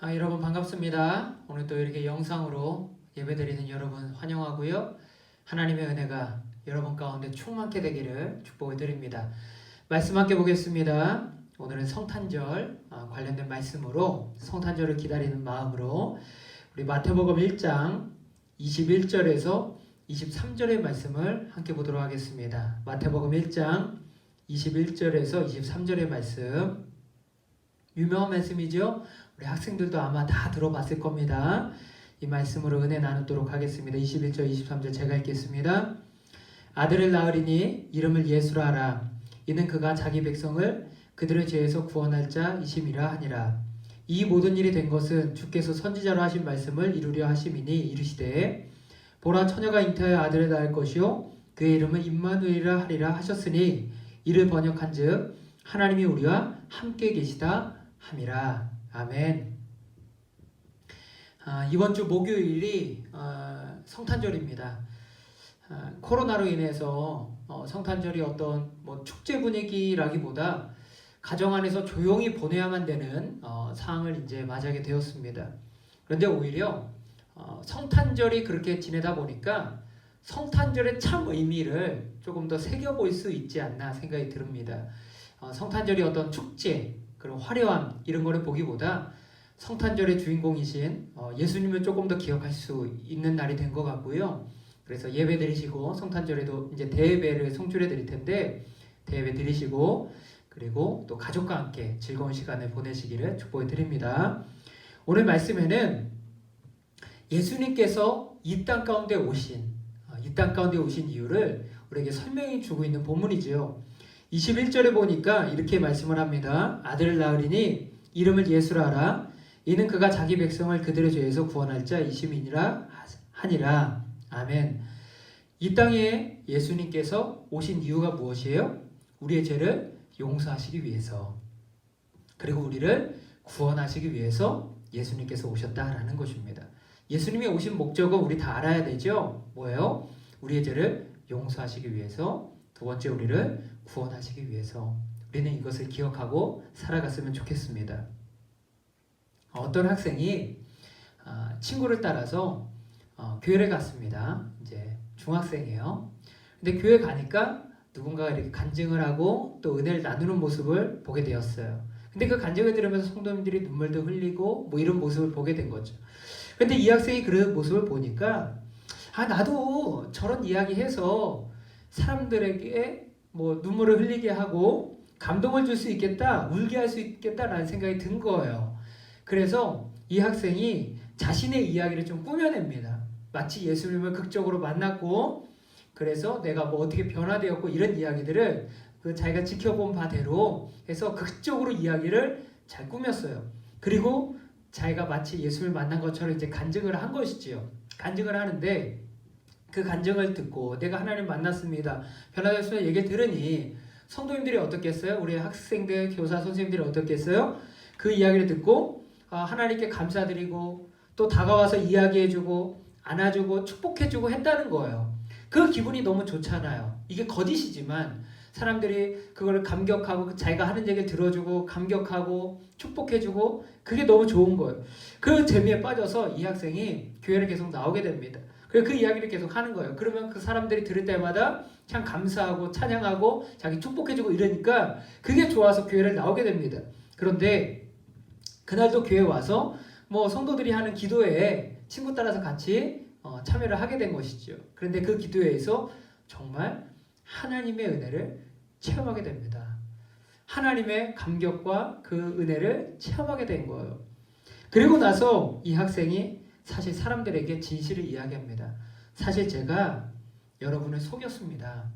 여러분 반갑습니다. 오늘 또 이렇게 영상으로 예배드리는 여러분 환영하고요. 하나님의 은혜가 여러분 가운데 충만케 되기를 축복을 드립니다. 말씀 함께 보겠습니다. 오늘은 성탄절 관련된 말씀으로 성탄절을 기다리는 마음으로 우리 마태복음 1장 21절에서 23절의 말씀을 함께 보도록 하겠습니다. 마태복음 1장 21절에서 23절의 말씀, 유명한 말씀이죠. 우리 학생들도 아마 다 들어봤을 겁니다. 이 말씀으로 은혜 나누도록 하겠습니다. 21절 23절 제가 읽겠습니다. 아들을 낳으리니 이름을 예수라 하라. 이는 그가 자기 백성을 그들의 죄에서 구원할 자이심이라 하니라. 이 모든 일이 된 것은 주께서 선지자로 하신 말씀을 이루려 하심이니 이르시되 보라 처녀가 잉태하여 아들을 낳을 것이요 그의 이름은 임마누엘이라 하리라 하셨으니 이를 번역한즉 하나님이 우리와 함께 계시다 함이라. 아멘. 이번 주 목요일이 성탄절입니다. 코로나로 인해서 성탄절이 어떤 축제 분위기라기보다 가정 안에서 조용히 보내야만 되는 상황을 이제 맞이하게 되었습니다. 그런데 오히려 성탄절이 그렇게 지내다 보니까 성탄절의 참 의미를 조금 더 새겨볼 수 있지 않나 생각이 듭니다. 성탄절이 어떤 축제, 그런 화려함 이런 거를 보기보다 성탄절의 주인공이신 예수님을 조금 더 기억할 수 있는 날이 된 것 같고요. 그래서 예배 드리시고 성탄절에도 이제 대예배를 송출해 드릴 텐데 대예배 드리시고 그리고 또 가족과 함께 즐거운 시간을 보내시기를 축복해 드립니다. 오늘 말씀에는 예수님께서 이 땅 가운데 오신 이유를 우리에게 설명해 주고 있는 본문이지요. 21절에 보니까 이렇게 말씀을 합니다. 아들을 낳으리니 이름을 예수라 하라. 이는 그가 자기 백성을 그들의 죄에서 구원할 자이심이니라 하니라. 아멘. 이 땅에 예수님께서 오신 이유가 무엇이에요? 우리의 죄를 용서하시기 위해서, 그리고 우리를 구원하시기 위해서 예수님께서 오셨다라는 것입니다. 예수님이 오신 목적은 우리 다 알아야 되죠? 뭐예요? 우리의 죄를 용서하시기 위해서, 두 번째 우리를 구원하시기 위해서. 우리는 이것을 기억하고 살아갔으면 좋겠습니다. 어떤 학생이 친구를 따라서 교회를 갔습니다. 이제 중학생이에요. 근데 교회 가니까 누군가가 이렇게 간증을 하고 또 은혜를 나누는 모습을 보게 되었어요. 근데 그 간증을 들으면서 성도님들이 눈물도 흘리고 이런 모습을 보게 된 거죠. 근데 이 학생이 그런 모습을 보니까 나도 저런 이야기해서 사람들에게 눈물을 흘리게 하고 감동을 줄 수 있겠다, 울게 할 수 있겠다라는 생각이 든 거예요. 그래서 이 학생이 자신의 이야기를 좀 꾸며냅니다. 마치 예수님을 극적으로 만났고 그래서 내가 어떻게 변화되었고 이런 이야기들을 자기가 지켜본 바대로 해서 극적으로 이야기를 잘 꾸몄어요. 그리고 자기가 마치 예수를 만난 것처럼 이제 간증을 한 것이지요. 간증을 하는데 그 간증을 듣고 내가 하나님 만났습니다, 변화되었습니다 얘기를 들으니 성도님들이 어떻겠어요? 우리 학생들, 교사, 선생님들이 어떻겠어요? 그 이야기를 듣고 하나님께 감사드리고 또 다가와서 이야기해주고 안아주고 축복해주고 했다는 거예요. 그 기분이 너무 좋잖아요. 이게 거짓이지만 사람들이 그걸 감격하고 자기가 하는 얘기를 들어주고 감격하고 축복해주고 그게 너무 좋은 거예요. 그 재미에 빠져서 이 학생이 교회를 계속 나오게 됩니다. 그래서 그 이야기를 계속 하는 거예요. 그러면 그 사람들이 들을 때마다 참 감사하고 찬양하고 자기 축복해주고 이러니까 그게 좋아서 교회를 나오게 됩니다. 그런데 그날도 교회에 와서 성도들이 하는 기도회에 친구 따라서 같이 참여를 하게 된 것이죠. 그런데 그 기도회에서 정말 하나님의 은혜를 체험하게 됩니다. 하나님의 감격과 그 은혜를 체험하게 된 거예요. 그리고 나서 이 학생이 사실 사람들에게 진실을 이야기합니다. 사실 제가 여러분을 속였습니다.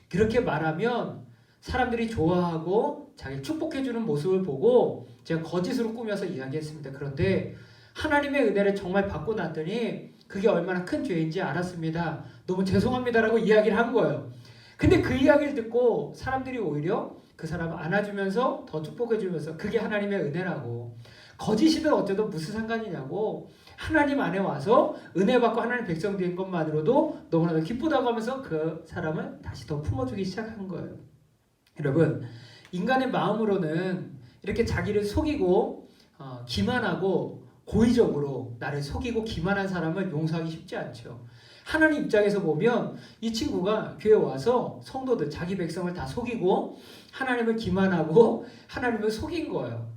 그렇게 말하면 사람들이 좋아하고 자기를 축복해주는 모습을 보고 제가 거짓으로 꾸며서 이야기했습니다. 그런데 하나님의 은혜를 정말 받고 났더니 그게 얼마나 큰 죄인지 알았습니다. 너무 죄송합니다라고 이야기를 한 거예요. 근데 그 이야기를 듣고 사람들이 오히려 그 사람을 안아주면서 더 축복해주면서 그게 하나님의 은혜라고, 거짓이든 어쩌든 무슨 상관이냐고, 하나님 안에 와서 은혜 받고 하나님 백성 된 것만으로도 너무나도 기쁘다고 하면서 그 사람을 다시 더 품어주기 시작한 거예요. 여러분, 인간의 마음으로는 이렇게 자기를 속이고 기만하고 고의적으로 나를 속이고 기만한 사람을 용서하기 쉽지 않죠. 하나님 입장에서 보면 이 친구가 교회 와서 성도들 자기 백성을 다 속이고 하나님을 기만하고 하나님을 속인 거예요.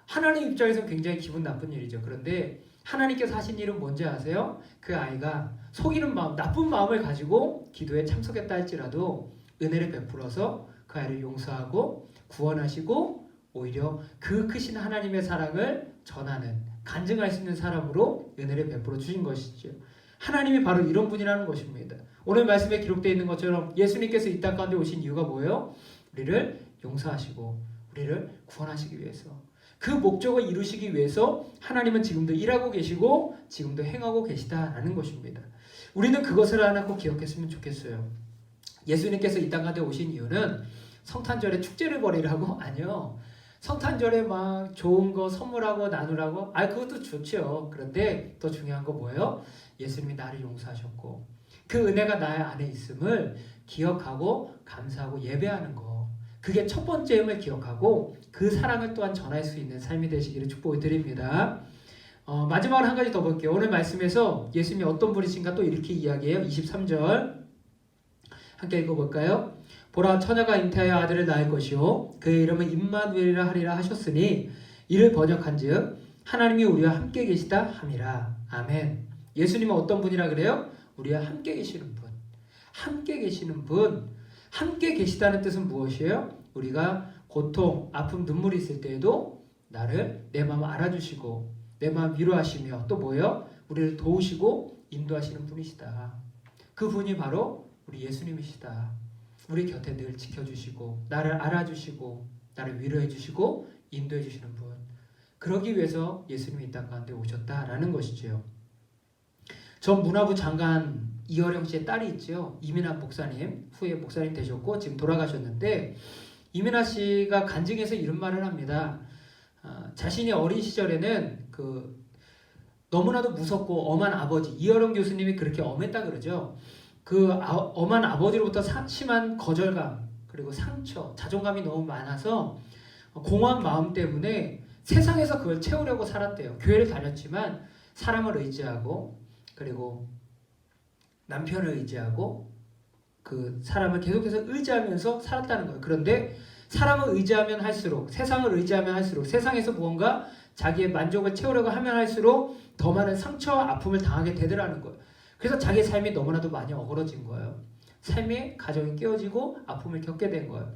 하나님 입장에서 굉장히 기분 나쁜 일이죠. 그런데 하나님께서 하신 일은 뭔지 아세요? 그 아이가 속이는 마음, 나쁜 마음을 가지고 기도에 참석했다 할지라도 은혜를 베풀어서 그 아이를 용서하고 구원하시고 오히려 그 크신 하나님의 사랑을 전하는, 간증할 수 있는 사람으로 은혜를 베풀어 주신 것이죠. 하나님이 바로 이런 분이라는 것입니다. 오늘 말씀에 기록되어 있는 것처럼 예수님께서 이 땅 가운데 오신 이유가 뭐예요? 우리를 용서하시고 우리를 구원하시기 위해서, 그 목적을 이루시기 위해서 하나님은 지금도 일하고 계시고 지금도 행하고 계시다라는 것입니다. 우리는 그것을 하나 꼭 기억했으면 좋겠어요. 예수님께서 이 땅 가운데 오신 이유는 성탄절에 축제를 벌이라고? 아니요. 성탄절에 막 좋은 거 선물하고 나누라고? 그것도 좋죠. 그런데 더 중요한 거 뭐예요? 예수님이 나를 용서하셨고 그 은혜가 나의 안에 있음을 기억하고 감사하고 예배하는 거, 그게 첫 번째임을 기억하고 그 사랑을 또한 전할 수 있는 삶이 되시기를 축복을 드립니다. 마지막으로 한 가지 더 볼게요. 오늘 말씀에서 예수님이 어떤 분이신가 또 이렇게 이야기해요. 23절 함께 읽어볼까요? 보라, 처녀가 잉태하여 아들을 낳을 것이요 그의 이름은 임마누엘이라 하리라 하셨으니 이를 번역한즉 하나님이 우리와 함께 계시다 함이라. 아멘. 예수님은 어떤 분이라 그래요? 우리와 함께 계시는 분. 함께 계시는 분. 함께 계시다는 뜻은 무엇이에요? 우리가 고통, 아픔, 눈물이 있을 때에도 나를, 내 마음 알아주시고 내 마음 위로하시며 또 뭐예요? 우리를 도우시고 인도하시는 분이시다. 그 분이 바로 우리 예수님이시다. 우리 곁에 늘 지켜주시고 나를 알아주시고 나를 위로해주시고 인도해주시는 분. 그러기 위해서 예수님이 이 땅 가운데 오셨다라는 것이죠. 전 문화부 장관 이어령 씨의 딸이 있죠. 이민아 목사님, 후에 목사님 되셨고 지금 돌아가셨는데, 이민아 씨가 간증해서 이런 말을 합니다. 자신이 어린 시절에는 너무나도 무섭고 엄한 아버지, 이어령 교수님이 그렇게 엄했다 그러죠. 엄한 아버지로부터 심한 거절감, 그리고 상처, 자존감이 너무 많아서 공허한 마음 때문에 세상에서 그걸 채우려고 살았대요. 교회를 다녔지만 사람을 의지하고 그리고 남편을 의지하고 그 사람을 계속해서 의지하면서 살았다는 거예요. 그런데 사람을 의지하면 할수록, 세상을 의지하면 할수록, 세상에서 무언가 자기의 만족을 채우려고 하면 할수록 더 많은 상처와 아픔을 당하게 되더라는 거예요. 그래서 자기의 삶이 너무나도 많이 어그러진 거예요. 삶의 가정이 깨어지고 아픔을 겪게 된 거예요.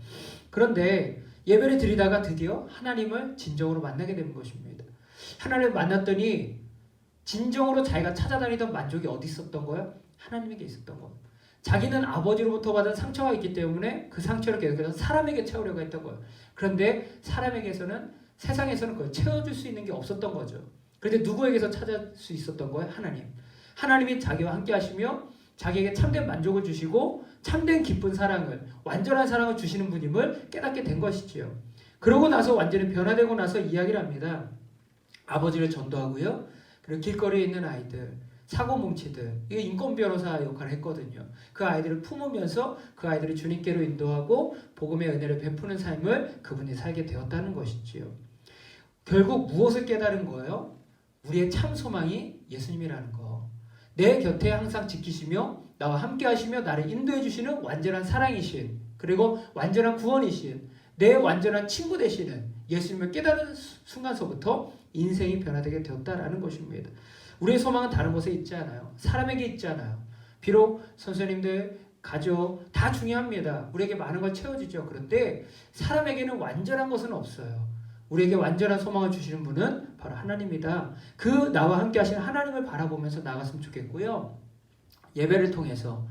그런데 예배를 드리다가 드디어 하나님을 진정으로 만나게 된 것입니다. 하나님을 만났더니 진정으로 자기가 찾아다니던 만족이 어디 있었던 거예요? 하나님에게 있었던 거예요. 자기는 아버지로부터 받은 상처가 있기 때문에 그 상처를 계속해서 사람에게 채우려고 했던 거예요. 그런데 사람에게서는, 세상에서는 그걸 채워줄 수 있는 게 없었던 거죠. 그런데 누구에게서 찾을 수 있었던 거예요? 하나님. 하나님이 자기와 함께 하시며 자기에게 참된 만족을 주시고 참된 기쁜 사랑을, 완전한 사랑을 주시는 분임을 깨닫게 된 것이지요. 그러고 나서 완전히 변화되고 나서 이야기를 합니다. 아버지를 전도하고요. 그리고 길거리에 있는 아이들, 사고뭉치들, 이게 인권 변호사 역할을 했거든요. 그 아이들을 품으면서 그 아이들을 주님께로 인도하고 복음의 은혜를 베푸는 삶을 그분이 살게 되었다는 것이지요. 결국 무엇을 깨달은 거예요? 우리의 참 소망이 예수님이라는 거. 내 곁에 항상 지키시며 나와 함께 하시며 나를 인도해 주시는 완전한 사랑이신, 그리고 완전한 구원이신, 내 완전한 친구 되시는 예수님을 깨달은 순간서부터 인생이 변화되게 되었다라는 것입니다. 우리의 소망은 다른 곳에 있지 않아요. 사람에게 있지 않아요. 비록 선생님들, 가족 다 중요합니다. 우리에게 많은 걸 채워주죠. 그런데 사람에게는 완전한 것은 없어요. 우리에게 완전한 소망을 주시는 분은 바로 하나님이다. 그 나와 함께 하시는 하나님을 바라보면서 나갔으면 좋겠고요. 예배를 통해서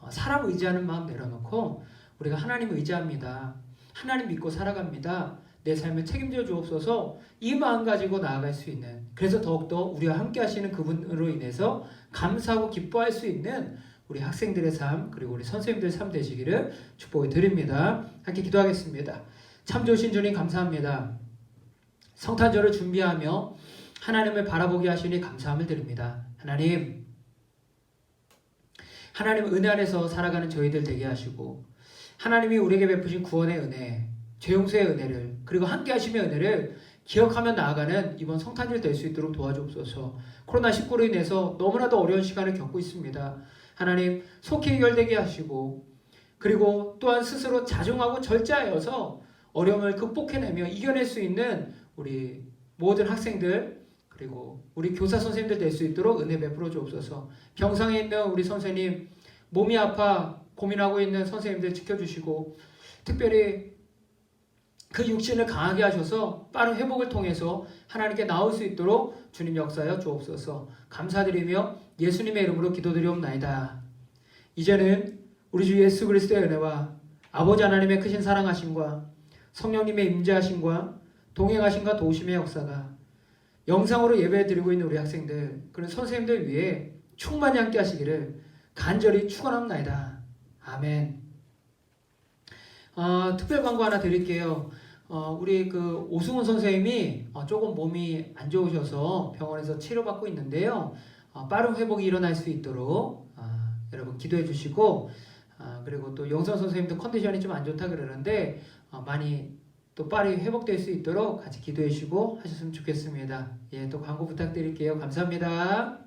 사람 의지하는 마음 내려놓고 우리가 하나님 의지합니다. 하나님 믿고 살아갑니다. 내 삶을 책임져 주옵소서, 이 마음 가지고 나아갈 수 있는, 그래서 더욱더 우리와 함께 하시는 그분으로 인해서 감사하고 기뻐할 수 있는 우리 학생들의 삶, 그리고 우리 선생님들의 삶 되시기를 축복을 드립니다. 함께 기도하겠습니다. 참 좋으신 주님 감사합니다. 성탄절을 준비하며 하나님을 바라보게 하시니 감사함을 드립니다. 하나님 은혜 안에서 살아가는 저희들 되게 하시고, 하나님이 우리에게 베푸신 구원의 은혜, 죄 용서의 은혜를, 그리고 함께 하심의 은혜를 기억하며 나아가는 이번 성탄절 될 수 있도록 도와주옵소서. 코로나19로 인해서 너무나도 어려운 시간을 겪고 있습니다. 하나님 속히 해결되게 하시고 그리고 또한 스스로 자중하고 절제하여서 어려움을 극복해내며 이겨낼 수 있는 우리 모든 학생들 그리고 우리 교사 선생님들 될 수 있도록 은혜 베풀어 주옵소서. 병상에 있는 우리 선생님 몸이 아파 고민하고 있는 선생님들 지켜주시고 특별히 그 육신을 강하게 하셔서 빠른 회복을 통해서 하나님께 나올 수 있도록 주님 역사하여 주옵소서. 감사드리며 예수님의 이름으로 기도드리옵나이다. 이제는 우리 주 예수 그리스도의 은혜와 아버지 하나님의 크신 사랑하심과 성령님의 임재하심과 동행하심과 도우심의 역사가 영상으로 예배드리고 있는 우리 학생들 그런 선생님들 위해 충만히 함께 하시기를 간절히 축원합나이다. 아멘. 특별 광고 하나 드릴게요. 우리 그 오승훈 선생님이 조금 몸이 안 좋으셔서 병원에서 치료받고 있는데요. 빠른 회복이 일어날 수 있도록 여러분 기도해 주시고 그리고 또 영선 선생님도 컨디션이 좀 안 좋다 그러는데 많이 또 빨리 회복될 수 있도록 같이 기도해 주시고 하셨으면 좋겠습니다. 예, 또 광고 부탁드릴게요. 감사합니다.